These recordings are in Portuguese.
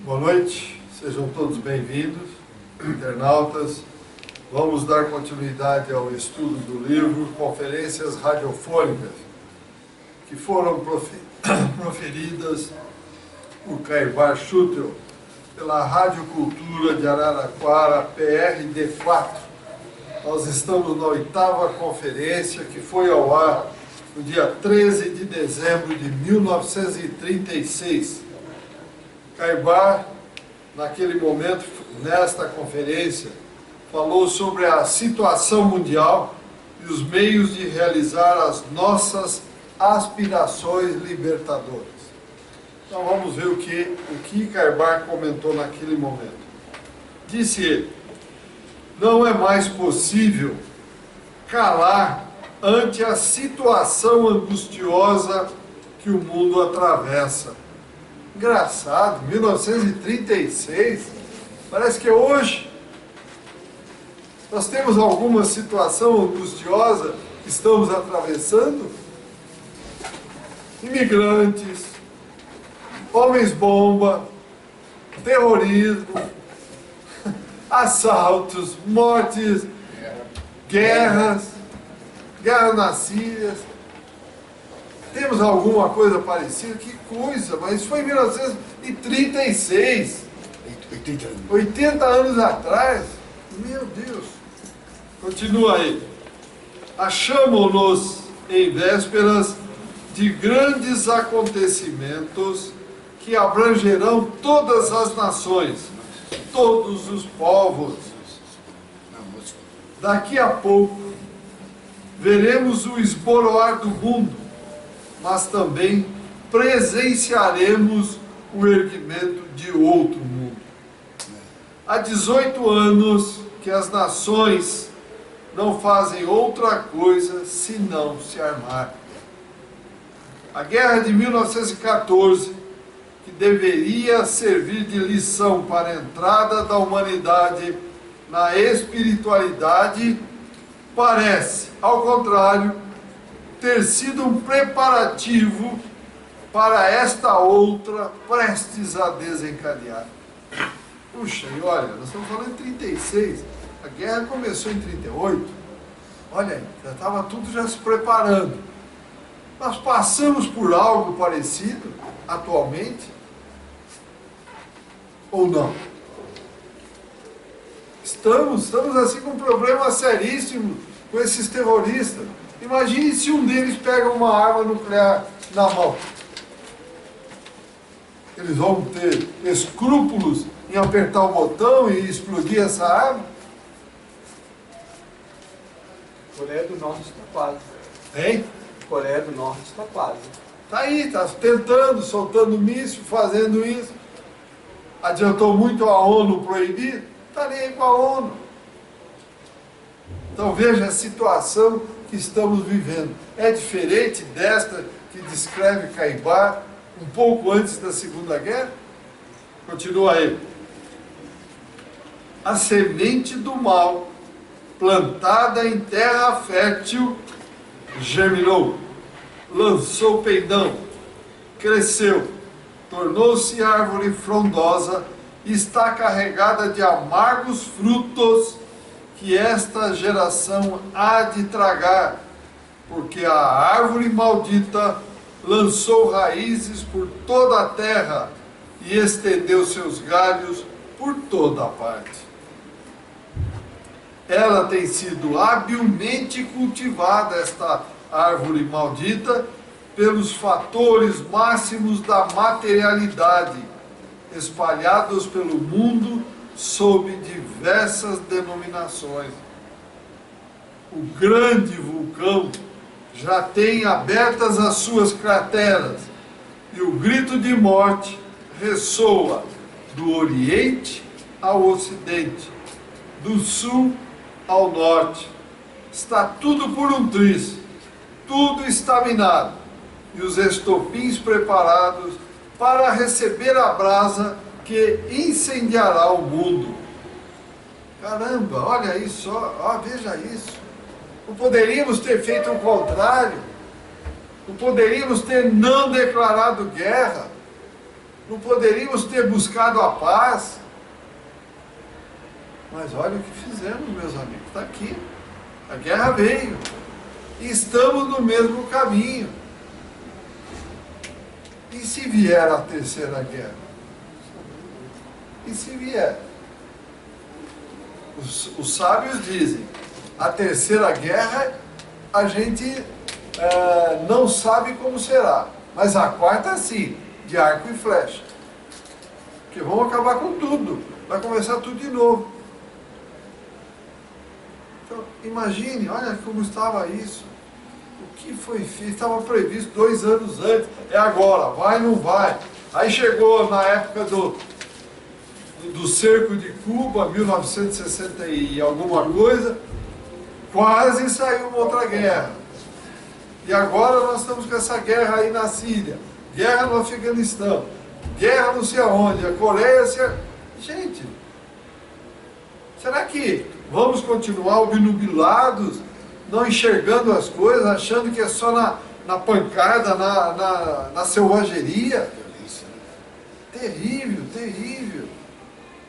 Boa noite, sejam todos bem-vindos, internautas. Vamos dar continuidade ao estudo do livro Conferências Radiofônicas, que foram proferidas por Caibar Schutel, pela Rádio Cultura de Araraquara, PRD4. Nós estamos na 8ª conferência, que foi ao ar no dia 13 de dezembro de 1936. Caibar, naquele momento, nesta conferência, falou sobre a situação mundial e os meios de realizar as nossas aspirações libertadoras. Então vamos ver o que Caibar comentou naquele momento. Disse ele: não é mais possível calar ante a situação angustiosa que o mundo atravessa. Engraçado, 1936, parece que é hoje. Nós temos alguma situação angustiosa que estamos atravessando? Imigrantes, homens-bomba, terrorismo, assaltos, mortes, guerras na Síria. Temos alguma coisa parecida? Que coisa, mas isso foi em 1936. 80 anos atrás. Meu Deus. Continua aí. Achamo-nos em vésperas de grandes acontecimentos que abrangerão todas as nações, todos os povos. Daqui a pouco veremos o esboroar do mundo, mas também presenciaremos o erguimento de outro mundo. Há 18 anos que as nações não fazem outra coisa senão se armar. A guerra de 1914, que deveria servir de lição para a entrada da humanidade na espiritualidade, parece, ao contrário, ter sido um preparativo para esta outra prestes a desencadear. Puxa, e olha, nós estamos falando em 36, a guerra começou em 38, olha aí, já estava tudo já se preparando. Nós passamos por algo parecido atualmente? Ou não? Estamos assim com um problema seríssimo com esses terroristas. Imagine se um deles pega uma arma nuclear na mão. Eles vão ter escrúpulos em apertar o botão e explodir essa arma? Coreia do Norte está quase. Hein? Coreia do Norte está quase. Está aí, está tentando, soltando míssil, fazendo isso. Adiantou muito a ONU proibir? Está nem aí com a ONU. Então veja a situação que estamos vivendo. É diferente desta que descreve Caibar um pouco antes da Segunda Guerra? Continua aí. A semente do mal, plantada em terra fértil, germinou, lançou peidão, cresceu, tornou-se árvore frondosa e está carregada de amargos frutos que esta geração há de tragar, porque a árvore maldita lançou raízes por toda a terra e estendeu seus galhos por toda a parte. Ela tem sido habilmente cultivada, esta árvore maldita, pelos fatores máximos da materialidade, espalhados pelo mundo sob diversas denominações. O grande vulcão já tem abertas as suas crateras e o grito de morte ressoa do Oriente ao Ocidente, do Sul ao Norte. Está tudo por um triz, tudo está minado e os estopins preparados para receber a brasa que incendiará o mundo. Caramba, olha isso, veja isso. Não poderíamos ter feito o contrário? Não poderíamos ter não declarado guerra? Não poderíamos ter buscado a paz? Mas olha o que fizemos, meus amigos. Está aqui. A guerra veio. E estamos no mesmo caminho. E se vier a terceira guerra? E se vier? Os sábios dizem, a terceira guerra a gente não sabe como será. Mas a quarta sim, de arco e flecha. Que vão acabar com tudo. Vai começar tudo de novo. Então, imagine, olha como estava isso. O que foi feito? Estava previsto 2 anos antes. É agora, vai ou não vai? Aí chegou na época do cerco de Cuba, 1960 e alguma coisa, quase saiu uma outra guerra. E agora nós estamos com essa guerra aí na Síria, guerra no Afeganistão, guerra não sei aonde, a Coreia... Gente, será que vamos continuar obnubilados, não enxergando as coisas, achando que é só na pancada, na selvageria? Terrível, terrível.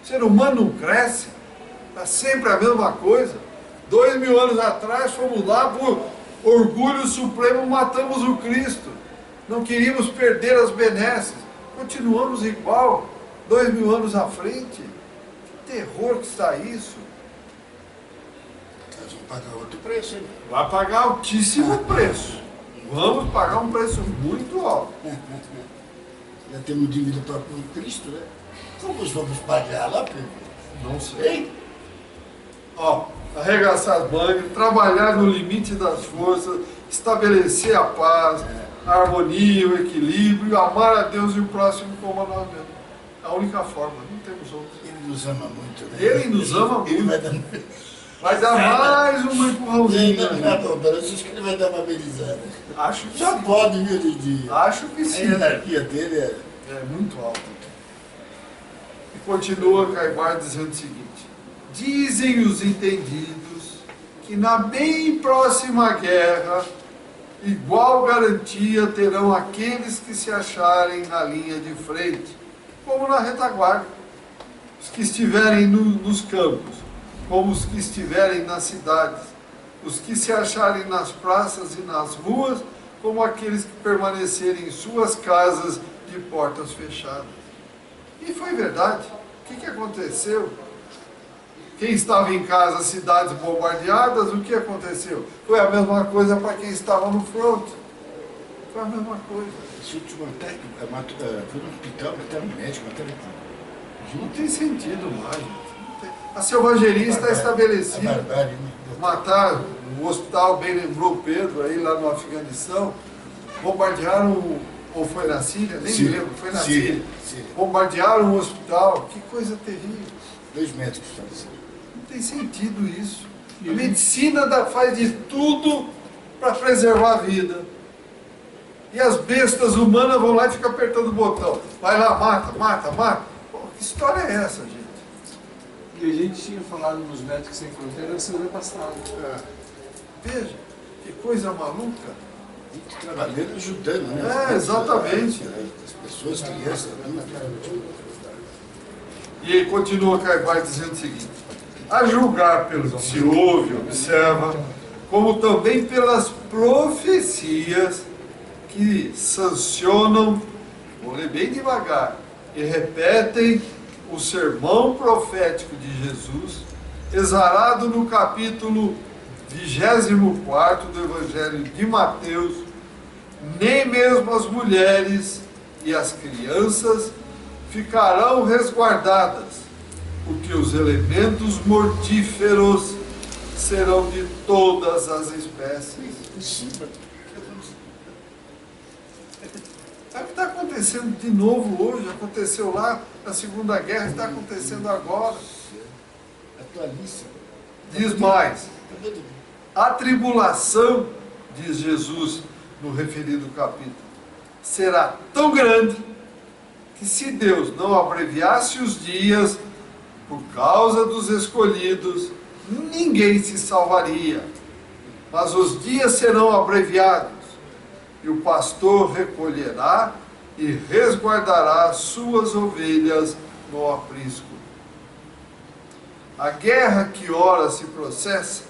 O ser humano não cresce, está sempre a mesma coisa. 2000 anos atrás fomos lá por orgulho supremo, matamos o Cristo. Não queríamos perder as benesses. Continuamos igual, 2000 anos à frente. Que terror que está isso. Nós vamos pagar outro preço, hein? Vai pagar altíssimo preço. Vamos pagar um preço muito alto. Já temos dívida para com Cristo, né? Como nós vamos pagar lá, Pedro? Não sei. Hein? Ó, arregaçar as mangas, trabalhar no limite das forças, estabelecer a paz, a harmonia, o equilíbrio, amar a Deus e o próximo como a nós mesmos. A única forma, não temos outra. Ele nos ama muito, né? Ele nos ama Ele muito. vai dar... Vai dar mais um empurrãozinho. Eu acho que ele vai dar uma amenizada. Acho que Já sim. pode, viu, Didi? Acho que sim. A anarquia dele é... É muito alto. E continua Caibar dizendo o seguinte: dizem os entendidos que na bem próxima guerra, igual garantia terão aqueles que se acharem na linha de frente, como na retaguarda, os que estiverem nos campos, como os que estiverem nas cidades, os que se acharem nas praças e nas ruas, como aqueles que permanecerem em suas casas de portas fechadas. E foi verdade. O que aconteceu? Quem estava em casa, cidades bombardeadas, o que aconteceu? Foi a mesma coisa para quem estava no front. Foi a mesma coisa. Esse último ataque foi no hospital, mataram um médico, mataram tudo. Não tem sentido mais, gente. A selvageria está A estabelecida. barbárie, né? Mataram, o hospital, bem lembrou Pedro, aí lá no Afeganistão, bombardearam, ou foi na Síria? Nem me lembro, foi na Síria. Bombardearam o hospital, que coisa terrível. 2 médicos faleceram. Não tem sentido isso. A medicina faz de tudo para preservar a vida. E as bestas humanas vão lá e ficam apertando o botão. Vai lá, mata, mata, mata. Pô, que história é essa, gente? E a gente tinha falado nos Médicos Sem Fronteiras na semana passada. Veja, que coisa maluca. Trabalhando, ajudando, né? Exatamente. As pessoas, crianças, adultos. E ele continua Caibar dizendo o seguinte: a julgar pelo que se ouve, observa, como também pelas profecias que sancionam, vou ler bem devagar, e repetem o sermão profético de Jesus, exarado no capítulo 24 do Evangelho de Mateus, nem mesmo as mulheres e as crianças ficarão resguardadas, porque os elementos mortíferos serão de todas as espécies. É o que está acontecendo de novo hoje, aconteceu lá na Segunda Guerra, está acontecendo agora. Atualíssimo. Diz mais: a tribulação, diz Jesus no referido capítulo, será tão grande que se Deus não abreviasse os dias por causa dos escolhidos, ninguém se salvaria. Mas os dias serão abreviados, e o pastor recolherá e resguardará suas ovelhas no aprisco. A guerra que ora se processa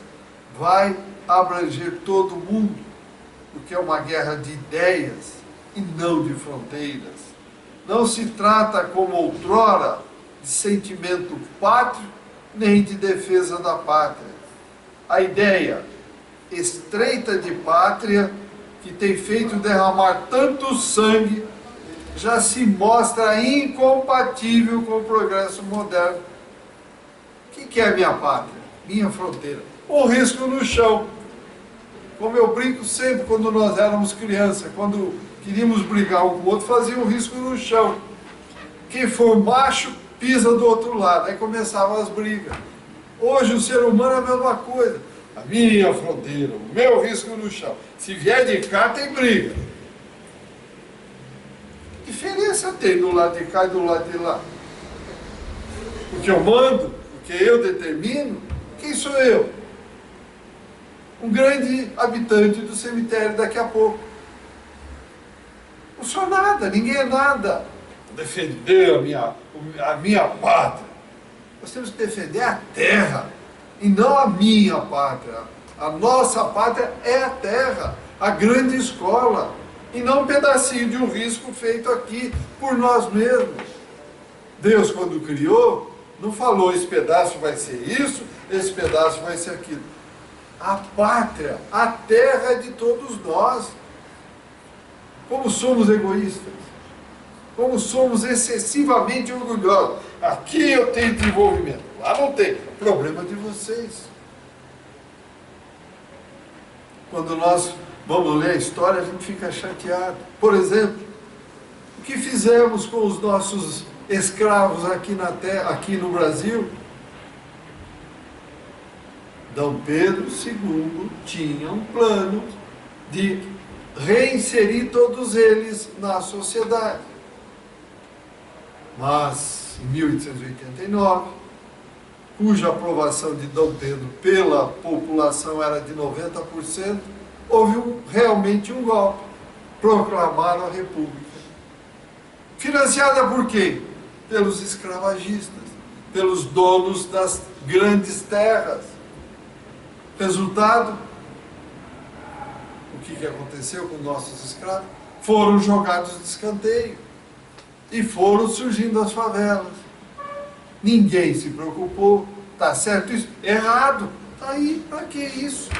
vai abranger todo mundo, porque é uma guerra de ideias e não de fronteiras. Não se trata, como outrora, de sentimento pátrio, nem de defesa da pátria. A ideia estreita de pátria, que tem feito derramar tanto sangue, já se mostra incompatível com o progresso moderno. O que é minha pátria? Minha fronteira. Um risco no chão. Como eu brinco sempre quando nós éramos crianças, quando queríamos brigar um com o outro, fazia um risco no chão. Quem for macho, pisa do outro lado. Aí começavam as brigas. Hoje o ser humano é a mesma coisa. A minha fronteira, o meu risco no chão. Se vier de cá, tem briga. Que diferença tem do lado de cá e do lado de lá? Porque eu mando, porque eu determino. Quem sou eu? Um grande habitante do cemitério daqui a pouco. Não sou nada, ninguém é nada. Defender a minha pátria. Nós temos que defender a terra, e não a minha pátria. A nossa pátria é a terra, a grande escola, e não um pedacinho de um risco feito aqui por nós mesmos. Deus, quando criou, não falou esse pedaço vai ser isso, esse pedaço vai ser aquilo. A pátria, a terra é de todos nós. Como somos egoístas, como somos excessivamente orgulhosos. Aqui eu tenho desenvolvimento, lá não tem. Problema de vocês. Quando nós vamos ler a história, a gente fica chateado. Por exemplo, o que fizemos com os nossos escravos aqui na terra, aqui no Brasil? Dom Pedro II tinha um plano de reinserir todos eles na sociedade. Mas, em 1889, cuja aprovação de Dom Pedro pela população era de 90%, houve realmente um golpe. Proclamaram a República. Financiada por quem? Pelos escravagistas, pelos donos das grandes terras. Resultado, o que aconteceu com nossos escravos? Foram jogados de escanteio e foram surgindo as favelas. Ninguém se preocupou. Tá certo isso? Errado. Tá aí, para que isso?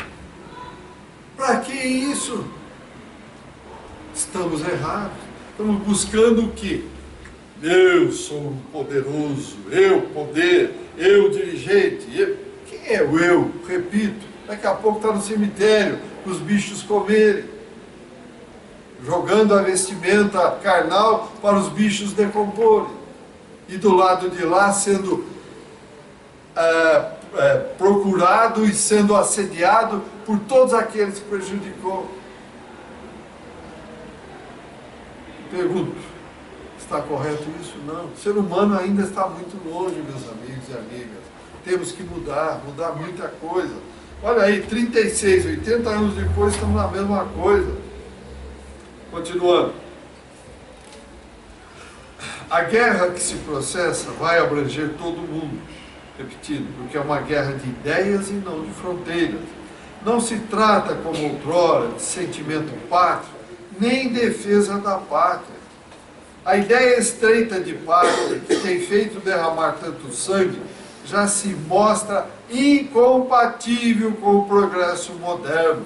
Para que isso? Estamos errados. Estamos buscando o quê? Eu sou poderoso, eu poder, eu dirigente. Quem é o eu? Repito. Daqui a pouco está no cemitério, para os bichos comerem, jogando a vestimenta carnal para os bichos decomporem, e do lado de lá sendo procurado e sendo assediado por todos aqueles que prejudicou. Pergunto, está correto isso? Não. O ser humano ainda está muito longe, meus amigos e amigas. Temos que mudar muita coisa. Olha aí, 36, 80 anos depois, estamos na mesma coisa. Continuando. A guerra que se processa vai abranger todo mundo. Repetindo, porque é uma guerra de ideias e não de fronteiras. Não se trata, como outrora, de sentimento pátrio, nem defesa da pátria. A ideia estreita de pátria, que tem feito derramar tanto sangue, já se mostra incompatível com o progresso moderno.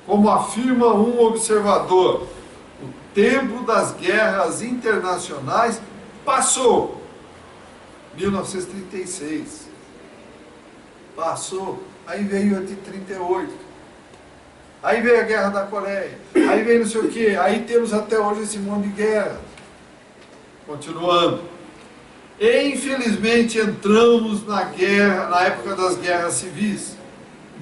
Como afirma um observador, o tempo das guerras internacionais passou. 1936. Passou. Aí veio a de 38. Aí veio a guerra da Coreia. Aí veio não sei o quê. Aí temos até hoje esse monte de guerra. Continuando. E, infelizmente, entramos na guerra, na época das guerras civis.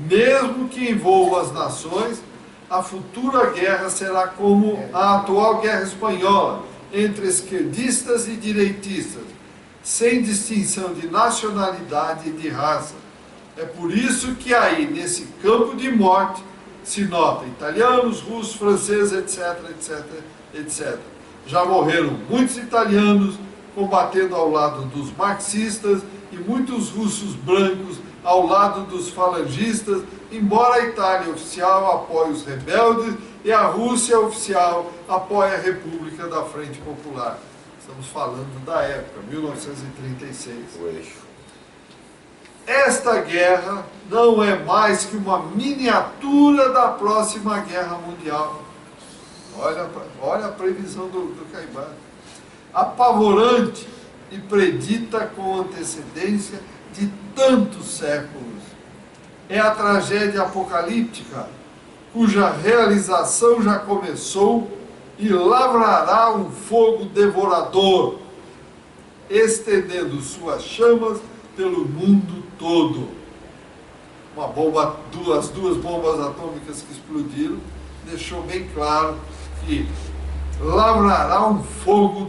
Mesmo que envolva as nações, a futura guerra será como a atual guerra espanhola, entre esquerdistas e direitistas, sem distinção de nacionalidade e de raça. É por isso que aí, nesse campo de morte, se nota italianos, russos, franceses, etc, etc, etc. Já morreram muitos italianos combatendo ao lado dos marxistas e muitos russos brancos ao lado dos falangistas, embora a Itália oficial apoie os rebeldes e a Rússia oficial apoie a República da Frente Popular. Estamos falando da época, 1936. O eixo. Esta guerra não é mais que uma miniatura da próxima guerra mundial. Olha a previsão do Caibá. Apavorante e predita com antecedência de tantos séculos. É a tragédia apocalíptica, cuja realização já começou e lavrará um fogo devorador, estendendo suas chamas pelo mundo todo. As duas bombas atômicas que explodiram deixou bem claro que lavrará um fogo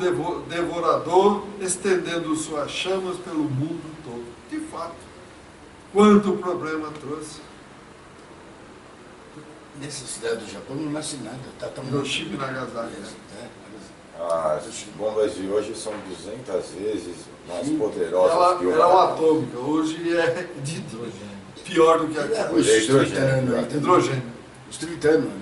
devorador, estendendo suas chamas pelo mundo todo. De fato, quanto problema trouxe. Nessa cidade do Japão não nasce nada. Tá tão Hiroshima e Nagasaki. As bombas de hoje são 200 vezes mais poderosas que Ela é uma. uma atômica, hoje é de hidrogênio. Pior do que aquilo. Os Hidrogênio. 30 anos, Hidrogênio. os 30 anos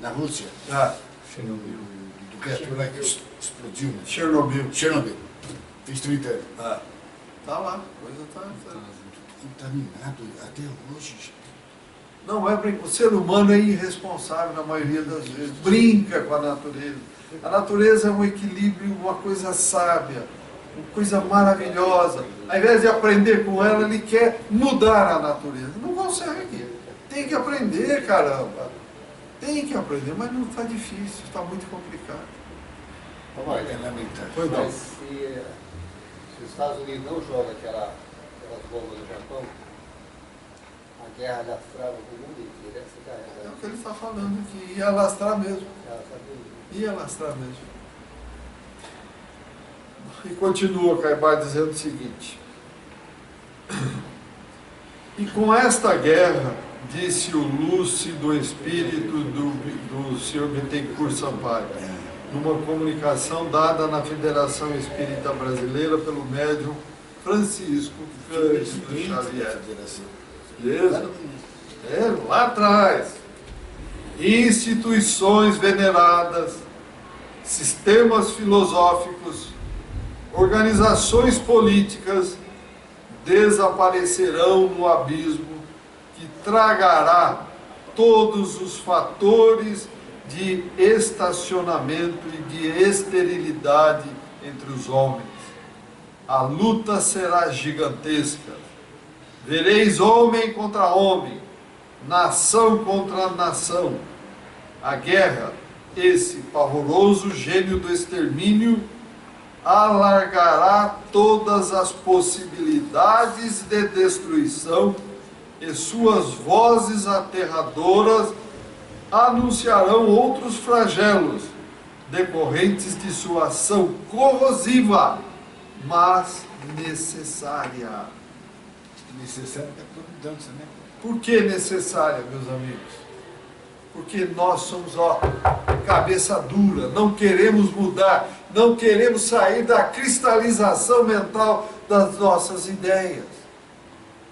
na Rússia, Ah, do reator lá que explodiu, né? Chernobyl. Chernobyl, fez 30 anos. Ah, tá lá, a coisa tá. Contaminado até hoje. Não é o ser humano é irresponsável na maioria das vezes, brinca com a natureza. A natureza é um equilíbrio, uma coisa sábia, uma coisa maravilhosa. Ao invés de aprender com ela, ele quer mudar a natureza. Não consegue. Tem que aprender, caramba. Tem que aprender, mas não está difícil, está muito complicado. Olha, é lamentável. Pois não. Mas se os Estados Unidos não jogam aquelas bombas no Japão, a guerra lastrava o mundo inteiro. Essa já É era. o que ele está falando, que ia lastrar mesmo. Ela sabia. Ia lastrar mesmo. E continua Caibá dizendo o seguinte: e com esta guerra, disse o lúcido espírito do Sr. Bittencourt Sampaio, numa comunicação dada na Federação Espírita Brasileira pelo médium Francisco Cândido Xavier. Beleza? Lá atrás. Instituições veneradas, sistemas filosóficos, organizações políticas desaparecerão no abismo que tragará todos os fatores de estacionamento e de esterilidade entre os homens. A luta será gigantesca. Vereis homem contra homem, nação contra nação. A guerra, esse pavoroso gênio do extermínio, alargará todas as possibilidades de destruição e suas vozes aterradoras anunciarão outros flagelos decorrentes de sua ação corrosiva, mas necessária. Necessário da mudança, né? Por que necessária, meus amigos? Porque nós somos, cabeça dura, não queremos mudar, não queremos sair da cristalização mental das nossas ideias.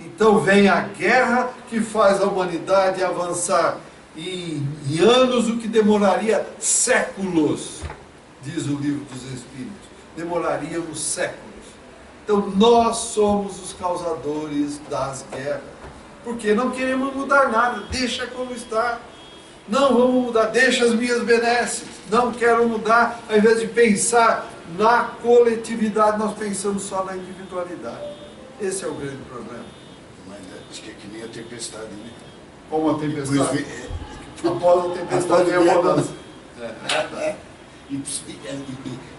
Então vem a guerra que faz a humanidade avançar em anos o que demoraria séculos, diz o Livro dos Espíritos. Demoraríamos séculos. Então nós somos os causadores das guerras. Porque não queremos mudar nada, deixa como está. Não vamos mudar, deixa as minhas benesses. Não quero mudar, ao invés de pensar na coletividade, nós pensamos só na individualidade. Esse é o grande problema. Mas acho que é que nem a tempestade, né? Como a Depois tempestade. Após a tempestade vem a mudança. E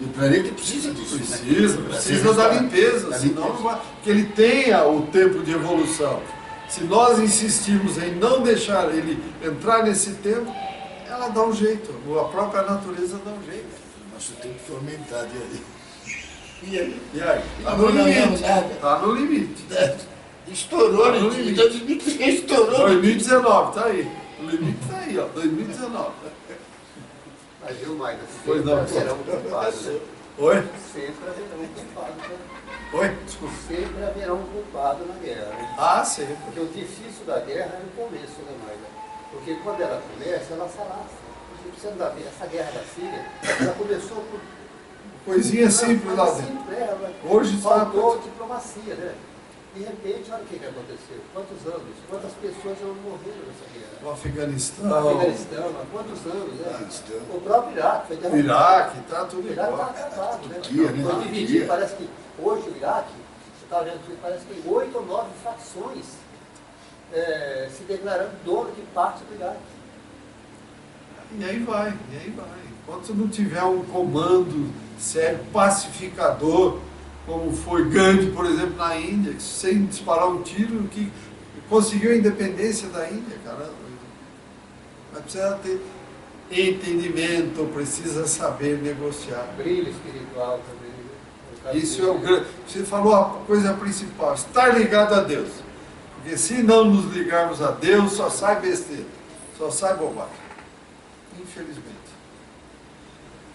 o planeta precisa disso. Precisa da limpeza, senão não vai. Que ele tenha o tempo de evolução. Se nós insistirmos em não deixar ele entrar nesse tempo, ela dá um jeito. A própria natureza dá um jeito. Nosso tempo foi aumentado ali. E aí? Está Não no limite. nada. Está no limite. Estourou, Tá né? no limite. 2003 estourou. 2019, está aí. O limite está aí, ó. 2019. Mas viu, Maida? Pois Sempre não. haverá um culpado, né? Oi? Sempre haverá um culpado, né? Oi? Desculpa. Sempre haverá um culpado na guerra, né? Ah, sempre. Porque o difícil da guerra é no começo, né, Maida? Porque quando ela começa, ela se alastra. Você precisa ver, essa guerra da Síria, ela começou por Coisinha simples lá dentro. Hoje faltou diplomacia, né? De repente, olha o que aconteceu. Quantos anos, quantas pessoas morreram nessa guerra? No Afeganistão, No Afeganistão, há quantos anos, né? Afeganistão. O próprio Iraque foi o derrotado. Iraque, tá tudo O Iraque está igual. acabado, né? Turquia, né? Foi dividido, Turquia. parece que hoje o Iraque, você está vendo que parece que tem 8 ou 9 facções se declarando dono de parte do Iraque. E aí vai, e aí vai. Enquanto não tiver um comando sério, pacificador, como foi Gandhi, por exemplo, na Índia, que sem disparar um tiro, que conseguiu a independência da Índia, caramba. Mas precisa ter entendimento, precisa saber negociar. Brilho espiritual também. Isso é o grande. Você falou a coisa principal, estar ligado a Deus. Porque se não nos ligarmos a Deus, só sai besteira, só sai bobagem. Infelizmente.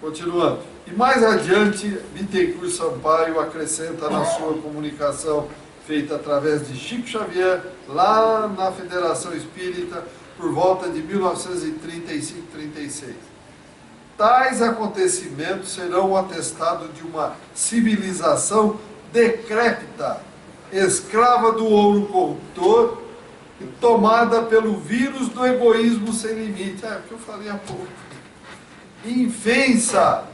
Continuando. E mais adiante, Bittencourt Sampaio acrescenta na sua comunicação feita através de Chico Xavier, lá na Federação Espírita, por volta de 1935-36. Tais acontecimentos serão um atestado de uma civilização decrépita, escrava do ouro corruptor e tomada pelo vírus do egoísmo sem limite. É o que eu falei há pouco. Infensa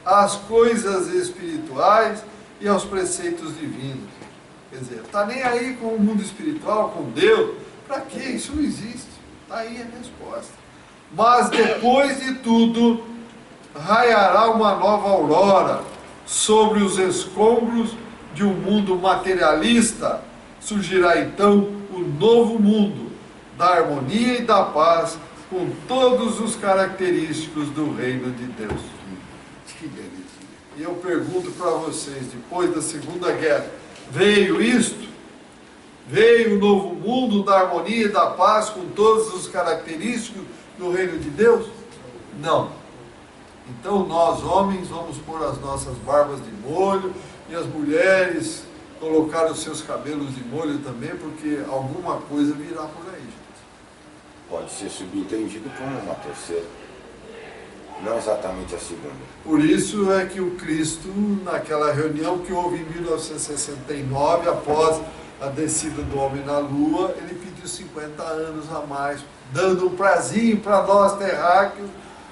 às coisas espirituais e aos preceitos divinos. Quer dizer, está nem aí com o mundo espiritual, com Deus. Para quê? Isso não existe. Está aí a resposta. Mas depois de tudo, raiará uma nova aurora sobre os escombros de um mundo materialista. Surgirá então o novo mundo da harmonia e da paz, com todos os característicos do reino de Deus. Que delícia. E eu pergunto para vocês, depois da Segunda Guerra, veio isto? Veio o novo mundo da harmonia e da paz, com todos os característicos do reino de Deus? Não. Então nós, homens, vamos pôr as nossas barbas de molho, e as mulheres colocar os seus cabelos de molho também, porque alguma coisa virá por aí, gente. Pode ser subentendido como uma terceira, não exatamente a segunda. Por isso é que o Cristo, naquela reunião que houve em 1969, após a descida do homem na Lua, ele pediu 50 anos a mais, dando um prazinho para nós terráqueos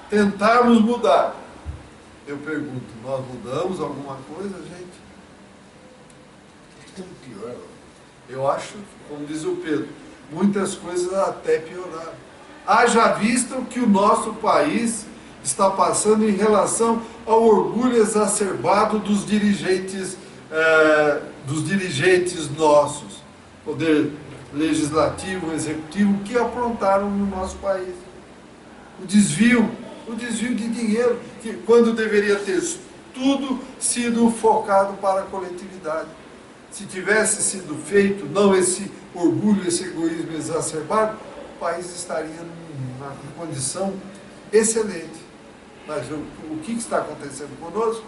tentarmos mudar. Eu pergunto, nós mudamos alguma coisa, gente? Tão pior. Eu acho, como diz o Pedro, muitas coisas até pioraram. Haja vista o que o nosso país está passando em relação ao orgulho exacerbado dos dirigentes nossos, poder legislativo, executivo, que aprontaram no nosso país. O desvio de dinheiro, que quando deveria ter tudo sido focado para a coletividade. Se tivesse sido feito, não esse orgulho, esse egoísmo exacerbado, o país estaria numa condição excelente. Mas o que está acontecendo conosco?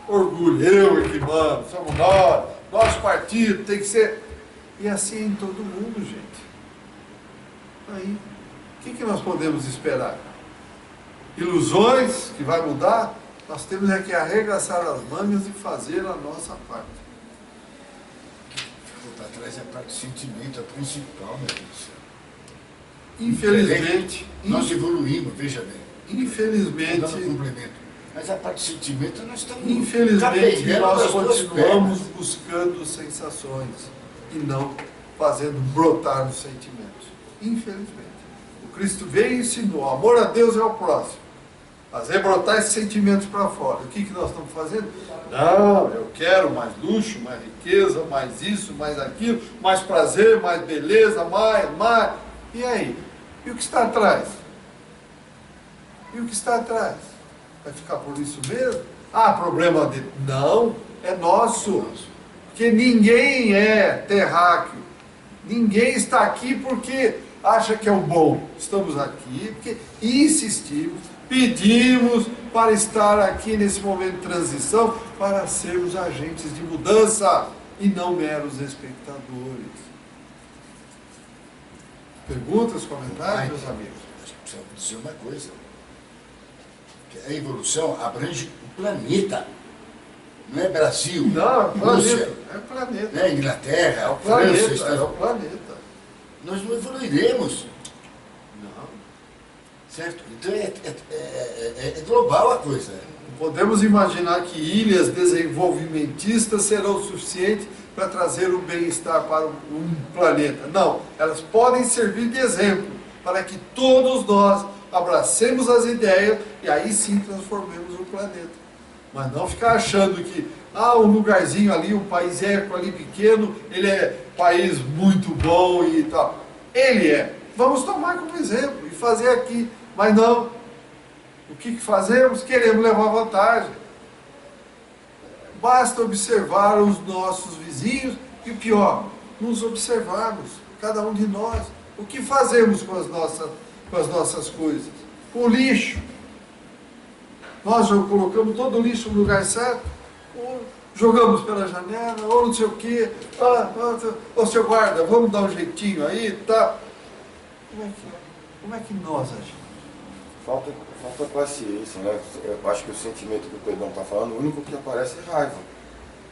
Orgulho, eu é que mando, somos nós, nosso partido tem que ser. E assim em todo mundo, gente. Aí, o que nós podemos esperar? Ilusões que vai mudar? Nós temos é que arregaçar as mangas e fazer a nossa parte. Ficou para trás é a parte de sentimento, a principal, meu Deus do céu. Infelizmente, Nós evoluímos, veja bem. infelizmente, Dando complemento. Mas a parte de sentimento nós estamos infelizmente capengando nós das duas continuamos pernas. buscando sensações e não fazendo brotar os sentimentos. Infelizmente. O Cristo veio e ensinou, amor a Deus e ao próximo. Fazer brotar esses sentimentos para fora. O que nós estamos fazendo? Não, eu quero mais luxo, mais riqueza, mais isso, mais aquilo, mais prazer, mais beleza, mais. E aí? E o que está atrás? E o que está atrás? Vai ficar por isso mesmo? Ah, problema dele. Não, é nosso. Porque ninguém é terráqueo. Ninguém está aqui porque acha que é o bom. Estamos aqui porque insistimos, pedimos para estar aqui nesse momento de transição, para sermos agentes de mudança e não meros espectadores. Perguntas, comentários, meus amigos? Precisa dizer uma coisa. Que a evolução abrange o planeta. Não é Brasil, Não, é o Rússia, planeta. É o planeta. não é Inglaterra, É o França, planeta. É Estados o Unidos. planeta. Nós não evoluiremos, Não. certo? Então é global a coisa. Podemos imaginar que ilhas desenvolvimentistas serão suficientes para trazer o bem-estar para um planeta. Não, elas podem servir de exemplo para que todos nós abracemos as ideias e aí sim transformemos o planeta. Mas não ficar achando que, um lugarzinho ali, um país eco ali pequeno, ele é país muito bom e tal. Ele é. Vamos tomar como exemplo e fazer aqui. Mas não. O que fazemos? Queremos levar vantagem. Basta observar os nossos vizinhos e o pior, nos observarmos, cada um de nós. O que fazemos com as nossas coisas? O lixo. Nós já colocamos todo o lixo no lugar certo, ou jogamos pela janela, ou não sei o quê. Ô seu guarda, vamos dar um jeitinho aí, tá? Como é que nós agimos? Falta paciência, né? Eu acho que o sentimento que o Pedrão está falando, o único que aparece é raiva.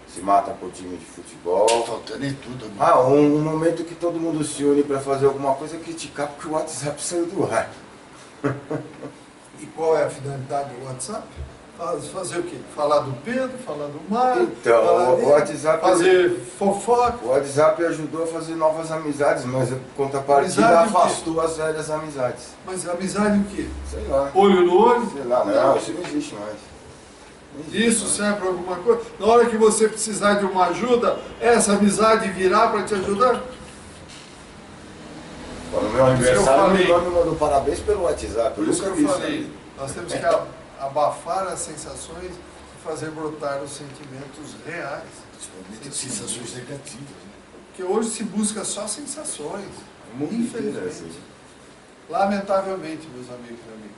Se mata por time de futebol. Faltando em tudo. Né? Um momento que todo mundo se une para fazer alguma coisa é criticar porque o WhatsApp saiu do ar. E qual é a finalidade do WhatsApp? Fazer o quê? Falar do Pedro, falar do Mário, Então, falar o dele, WhatsApp... fazer fofoca. O WhatsApp ajudou a fazer novas amizades, mas a contrapartida Amizade o quê? afastou as velhas amizades. Mas amizade o quê? Sei lá. Olho no olho? Sei lá, não, isso não existe mais. Não existe Isso mais. serve para alguma coisa? Na hora que você precisar de uma ajuda, essa amizade virá para te ajudar? No meu aniversário, falei. meu irmão me mandou parabéns pelo WhatsApp. Por isso que nunca eu vi falei, aí. nós temos que abafar as sensações e fazer brotar os sentimentos reais. Principalmente sensações negativas. Né? Porque hoje se busca só sensações, O mundo inteiro é infelizmente. assim. Lamentavelmente, meus amigos e amigas.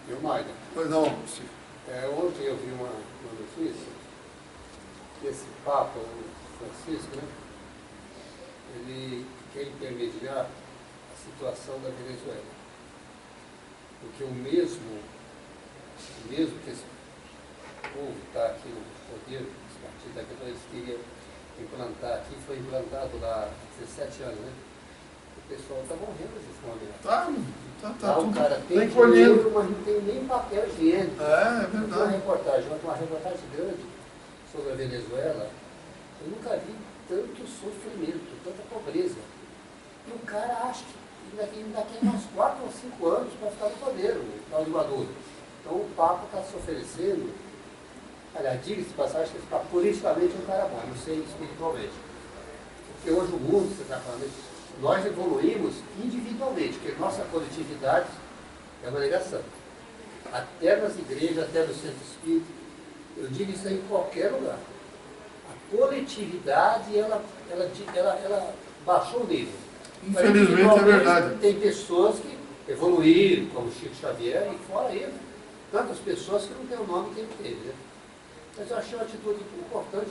Viu, Maida? Pois não, Chico. Ontem eu vi uma notícia que esse Papa, o Francisco, né, ele quer intermediar a situação da Venezuela. Porque o mesmo que esse povo está aqui no poder, esse partido aqui, então eles queriam implantar aqui, foi implantado lá há 17 anos, né? O pessoal está morrendo nesse momento. Tá Lá o tudo cara tem bem colhido. dinheiro, mas não tem nem papel higiênico. É Eu vi uma verdade. reportagem, uma reportagem grande sobre a Venezuela. Eu nunca vi tanto sofrimento, tanta pobreza. E o cara acha que daqui a uns 4 ou 5 anos para ficar no poder, o tal de Maduro. Então o Papa está se oferecendo, aliás, diga-se de passagem que ele está politicamente um cara bom, não sei espiritualmente. Porque hoje o mundo, você está falando, nós evoluímos individualmente, porque nossa coletividade é uma negação. Até nas igrejas, até no centro espírita, eu digo isso aí em qualquer lugar. A coletividade, ela baixou o nível. Infelizmente é verdade. Tem pessoas que evoluíram, como Chico Xavier, e fora ele. Tantas pessoas que não têm o nome que ele teve. Né? Mas eu achei uma atitude importante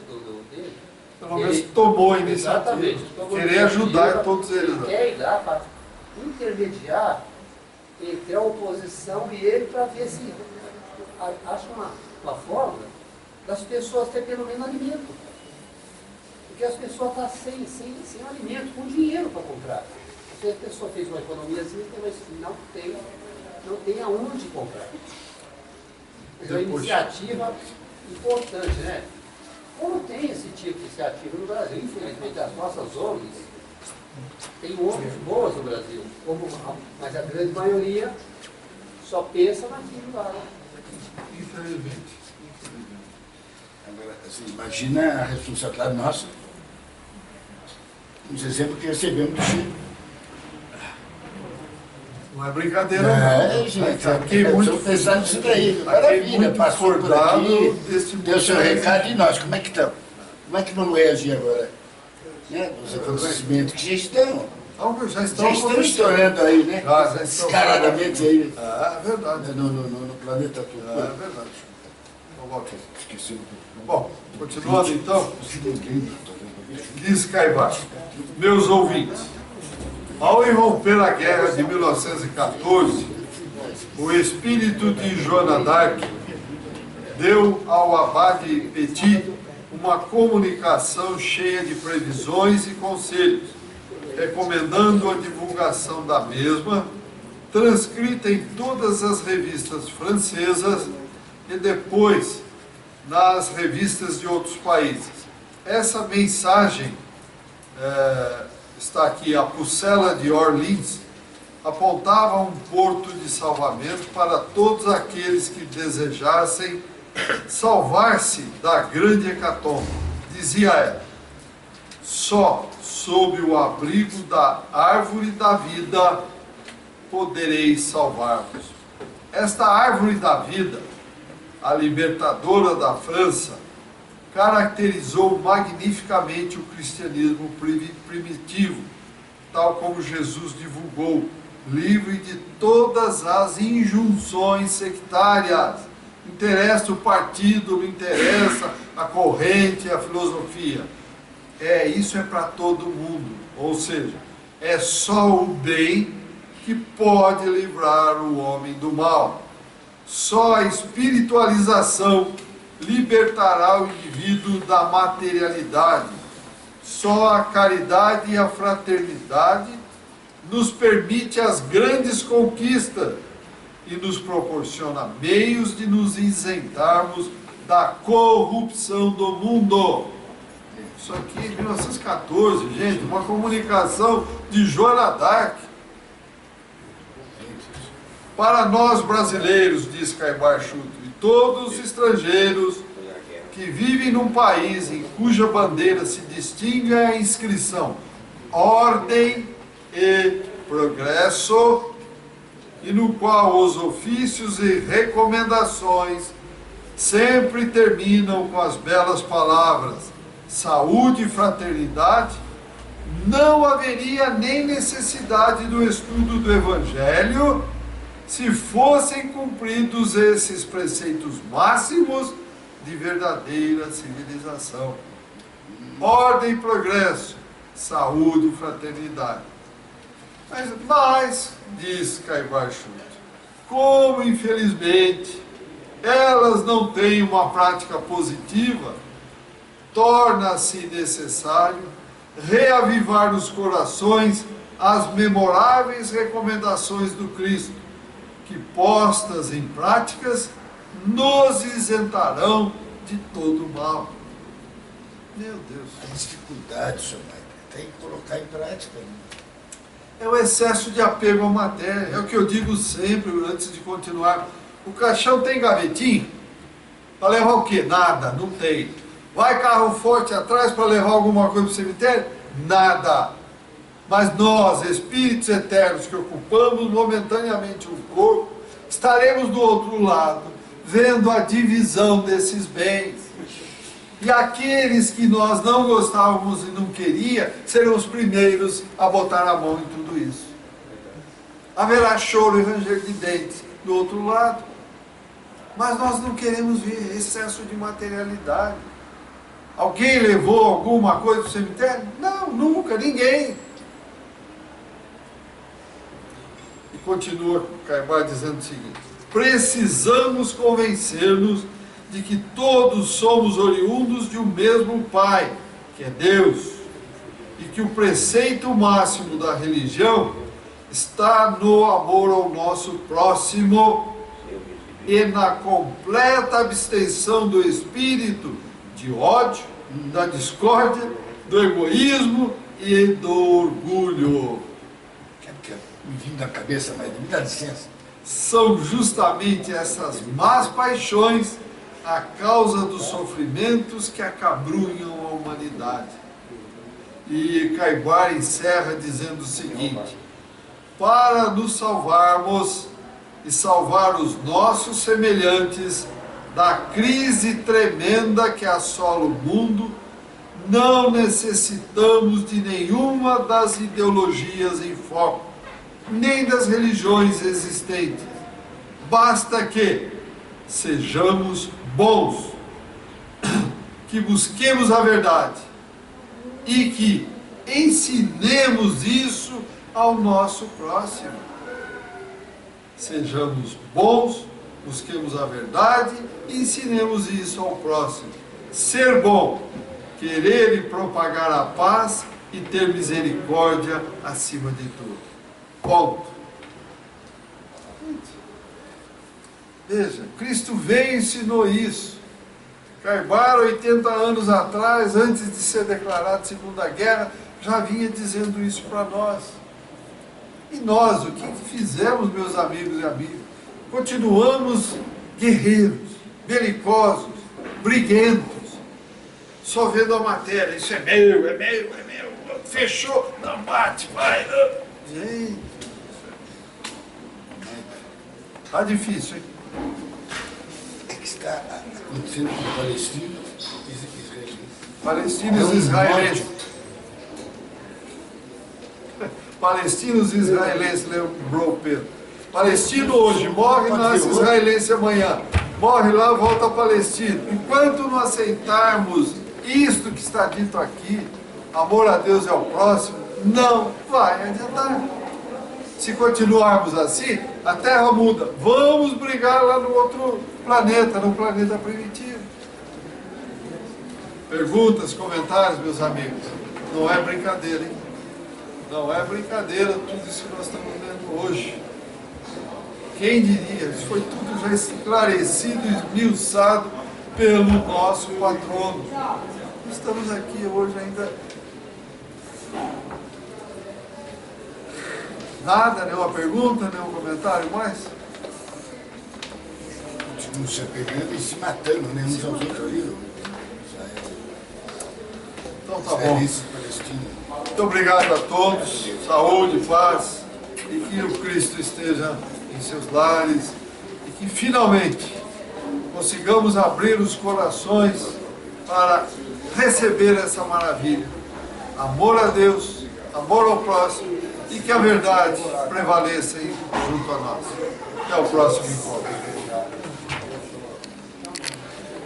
dele. Pelo menos tomou a iniciativa. Exatamente. Tomou Querer iniciativa, ajudar todos eles. Ele quer ir lá para intermediar entre a oposição e ele para ver se acha uma forma das pessoas terem pelo menos alimento. Porque as pessoas estão sem alimento, com dinheiro para comprar. Se a pessoa fez uma economiazinha, mas não tem aonde comprar. É uma iniciativa importante, né? Como tem esse tipo de iniciativa no Brasil? Infelizmente, as nossas ONGs, tem ONGs boas no Brasil, mas a grande maioria só pensa naquilo lá. Infelizmente. Agora, assim, imagina a responsabilidade nossa, os exemplos que recebemos do Chico. Não é brincadeira, não. Gente, Aqui muito estou pensando nisso daí. aqui Maravilha, muito passou por acordado aqui, desse deu seu mundo. recado e nós, como é que estamos? Como é que vamos reagir agora? Né? Os acontecimentos que já estão. Então, já Já estão estão acontecendo. estourando aí, né? Já estão. Descaradamente aí. É verdade. No planeta todo. É verdade. Então, ok. Esqueci. Bom, continuando então, Ninguém. diz Caibar, meus ouvintes, ao irromper a guerra de 1914, o espírito de Joana d'Arc deu ao abade Petit uma comunicação cheia de previsões e conselhos, recomendando a divulgação da mesma, transcrita em todas as revistas francesas e depois nas revistas de outros países. Essa mensagem está aqui, a Pucela de Orleans, apontava um porto de salvamento para todos aqueles que desejassem salvar-se da grande hecatombe. Dizia ela, só sob o abrigo da árvore da vida podereis salvar-vos. Esta árvore da vida, a libertadora da França, caracterizou magnificamente o cristianismo primitivo, tal como Jesus divulgou, livre de todas as injunções sectárias. Não interessa o partido, não interessa a corrente, a filosofia. Isso é para todo mundo. Ou seja, é só o bem que pode livrar o homem do mal. Só a espiritualização libertará o indivíduo da materialidade. Só a caridade e a fraternidade nos permite as grandes conquistas e nos proporciona meios de nos isentarmos da corrupção do mundo. Isso aqui é 1914, gente, uma comunicação de Joana d'Arc. Para nós brasileiros, diz Caibar Schutt, e todos os estrangeiros que vivem num país em cuja bandeira se distingue a inscrição Ordem e Progresso, e no qual os ofícios e recomendações sempre terminam com as belas palavras saúde e fraternidade, não haveria nem necessidade do estudo do Evangelho se fossem cumpridos esses preceitos máximos de verdadeira civilização. Ordem e progresso, saúde e fraternidade. Mas diz Caibar Schutt, como infelizmente elas não têm uma prática positiva, torna-se necessário reavivar nos corações as memoráveis recomendações do Cristo, que postas em práticas nos isentarão de todo mal. Meu Deus. A dificuldade, senhor Maicon, tem que colocar em prática. Né? É o excesso de apego à matéria. É o que eu digo sempre, antes de continuar. O caixão tem gavetinho? Para levar o quê? Nada, não tem. Vai carro forte atrás para levar alguma coisa para o cemitério? Nada. Mas nós, espíritos eternos que ocupamos momentaneamente o corpo, estaremos do outro lado, vendo a divisão desses bens. E aqueles que nós não gostávamos e não queria, serão os primeiros a botar a mão em tudo isso. Haverá choro e ranger de dentes do outro lado. Mas nós não queremos ver excesso de materialidade. Alguém levou alguma coisa para o cemitério? Não, nunca, ninguém. E continua Caibar dizendo o seguinte: precisamos convencer-nos de que todos somos oriundos de um mesmo Pai, que é Deus, e que o preceito máximo da religião está no amor ao nosso próximo e na completa abstenção do espírito de ódio, da discórdia, do egoísmo e do orgulho. Que me vindo na cabeça, mas me dá licença. São justamente essas más paixões a causa dos sofrimentos que acabrunham a humanidade. E Caibar encerra dizendo o seguinte: para nos salvarmos e salvar os nossos semelhantes da crise tremenda que assola o mundo, não necessitamos de nenhuma das ideologias em foco, nem das religiões existentes. Basta que sejamos bons, que busquemos a verdade e que ensinemos isso ao nosso próximo. Sejamos bons, busquemos a verdade e ensinemos isso ao próximo. Ser bom, querer e propagar a paz e ter misericórdia acima de tudo. Ponto. Veja, Cristo veio e ensinou isso. Caibar, 80 anos atrás, antes de ser declarado Segunda Guerra, já vinha dizendo isso para nós. E nós, o que fizemos, meus amigos e amigas? Continuamos guerreiros, belicosos, briguentos, só vendo a matéria. Isso é meu, é meu, é meu. Fechou, não bate, vai. Gente, tá difícil, hein? É que está acontecendo com palestinos e israelenses. Palestinos e israelenses. Palestinos e israelenses, lembrou Pedro. Palestino hoje morre, nasce israelense amanhã. Morre lá, volta palestino. Enquanto não aceitarmos isto que está dito aqui, amor a Deus e ao próximo, não vai adiantar. Se continuarmos assim, a Terra muda. Vamos brigar lá no outro planeta, no planeta primitivo. Perguntas, comentários, meus amigos. Não é brincadeira, hein? Não é brincadeira tudo isso que nós estamos vendo hoje. Quem diria? Isso foi tudo já esclarecido e esmiuçado pelo nosso patrono. Estamos aqui hoje ainda. Nada, nenhuma pergunta, nenhum comentário mais? Continuam se apegando e se matando, né? Uns aos outros ali. Então tá bom. Israelenses e palestinos. Muito obrigado a todos. Saúde, paz. E que o Cristo esteja em seus lares. E que finalmente consigamos abrir os corações para receber essa maravilha. Amor a Deus, amor ao próximo e que a verdade prevaleça junto a nós. Até o próximo encontro.